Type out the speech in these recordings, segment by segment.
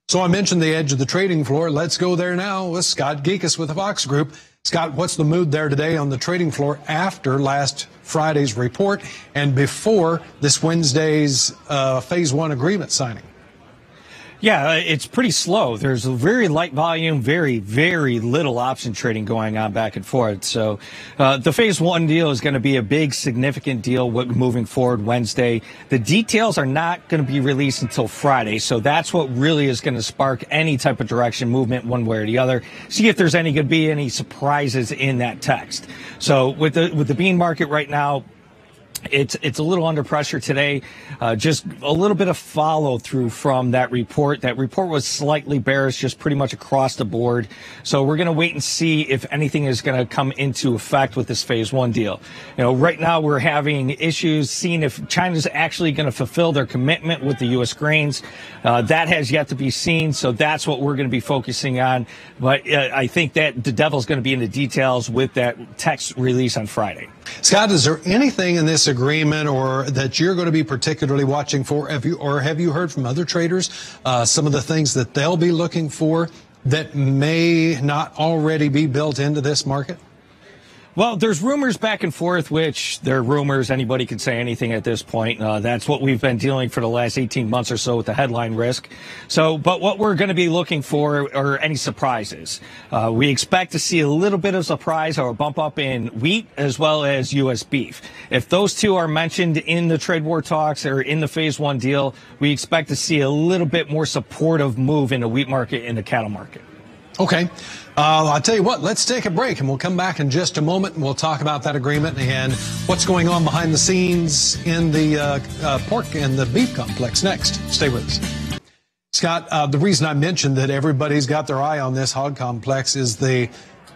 So I mentioned the edge of the trading floor. Let's go there now with Scott Gecas with the Fox Group. Scott, what's the mood there today on the trading floor after last Friday's report and before this Wednesday's Phase 1 agreement signing? Yeah, it's pretty slow. There's a very light volume, very, very little option trading going on back and forth. So the Phase 1 deal is going to be a big, significant deal moving forward Wednesday. The details are not going to be released until Friday. So that's what really is going to spark any type of direction movement one way or the other. See if there's going to be any surprises in that text. So with the bean market right now, it's a little under pressure today. Just a little bit of follow through from that report. That report was slightly bearish, just pretty much across the board. So we're going to wait and see if anything is going to come into effect with this Phase 1 deal. You know, right now we're having issues seeing if China's actually going to fulfill their commitment with the U.S. grains. That has yet to be seen. So that's what we're going to be focusing on. But I think that the devil's going to be in the details with that text release on Friday. Scott, is there anything in this agreement or that you're going to be particularly watching for? Have you heard from other traders some of the things that they'll be looking for that may not already be built into this market? Well, there's rumors back and forth, which they're rumors. Anybody can say anything at this point. That's what we've been dealing for the last 18 months or so with the headline risk. So, but what we're going to be looking for are any surprises. We expect to see a little bit of surprise or a bump up in wheat as well as U.S. beef. If those two are mentioned in the trade war talks or in the Phase 1 deal, we expect to see a little bit more supportive move in the wheat market and the cattle market. Okay. I'll tell you what, let's take a break and we'll come back in just a moment and we'll talk about that agreement and what's going on behind the scenes in the pork and the beef complex next. Stay with us. Scott, the reason I mentioned that everybody's got their eye on this hog complex is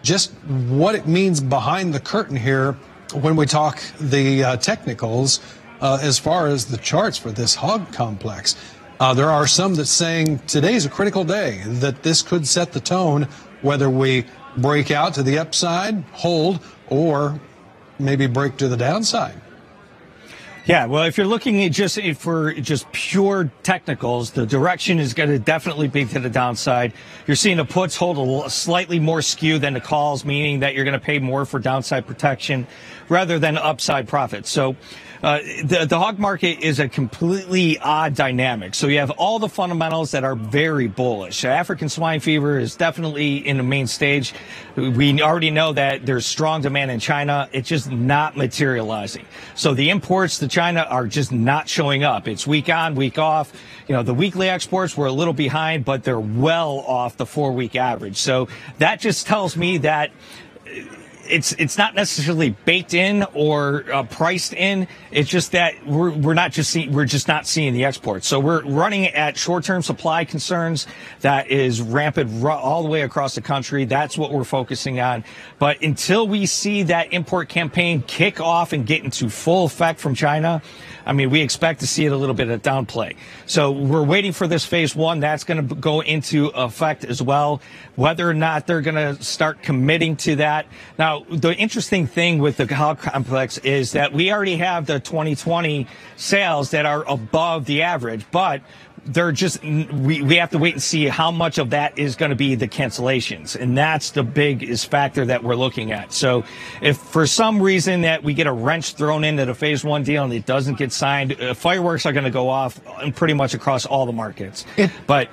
just what it means behind the curtain here when we talk the technicals as far as the charts for this hog complex. There are some that's saying today's a critical day, that this could set the tone whether we break out to the upside, hold, or maybe break to the downside. Yeah, well, if you're looking at for pure technicals, the direction is going to definitely be to the downside. You're seeing the puts hold a slightly more skew than the calls, meaning that you're going to pay more for downside protection rather than upside profits. So the hog market is a completely odd dynamic. So you have all the fundamentals that are very bullish. African swine fever is definitely in the main stage. We already know that there's strong demand in China. It's just not materializing. So the imports to China are just not showing up. It's week on, week off. You know, the weekly exports were a little behind, but they're well off the 4-week average. So that just tells me that it's not necessarily baked in or priced in. It's just that we're just not seeing the exports. So we're running at short-term supply concerns that is rampant all the way across the country. That's what we're focusing on. But until we see that import campaign kick off and get into full effect from China, I mean, we expect to see it a little bit of downplay. So we're waiting for this Phase 1. That's going to go into effect as well. Whether or not they're going to start committing to that. Now, the interesting thing with the hog complex is that we already have the 2020 sales that are above the average, but they're just, we have to wait and see how much of that is going to be the cancellations. And that's the biggest factor that we're looking at. So if for some reason that we get a wrench thrown into the Phase 1 deal and it doesn't get signed, fireworks are going to go off pretty much across all the markets. But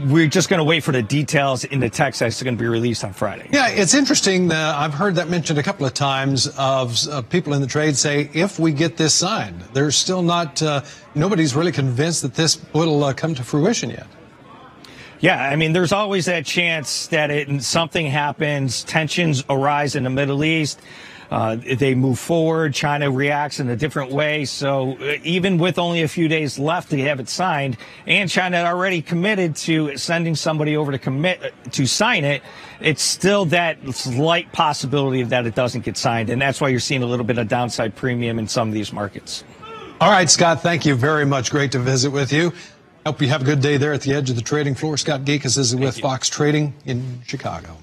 we're just going to wait for the details in the text that's going to be released on Friday. Yeah, it's interesting. I've heard that mentioned a couple of times of people in the trade say, if we get this signed, there's still not, nobody's really convinced that this will come to fruition yet. Yeah, I mean, there's always that chance that something happens, tensions arise in the Middle East. They move forward. China reacts in a different way. So even with only a few days left to have it signed, and China already committed to sending somebody over to sign it, it's still that slight possibility that it doesn't get signed. And that's why you're seeing a little bit of downside premium in some of these markets. All right, Scott, thank you very much. Great to visit with you. Hope you have a good day there at the edge of the trading floor. Scott Gecas is with Fox Trading in Chicago.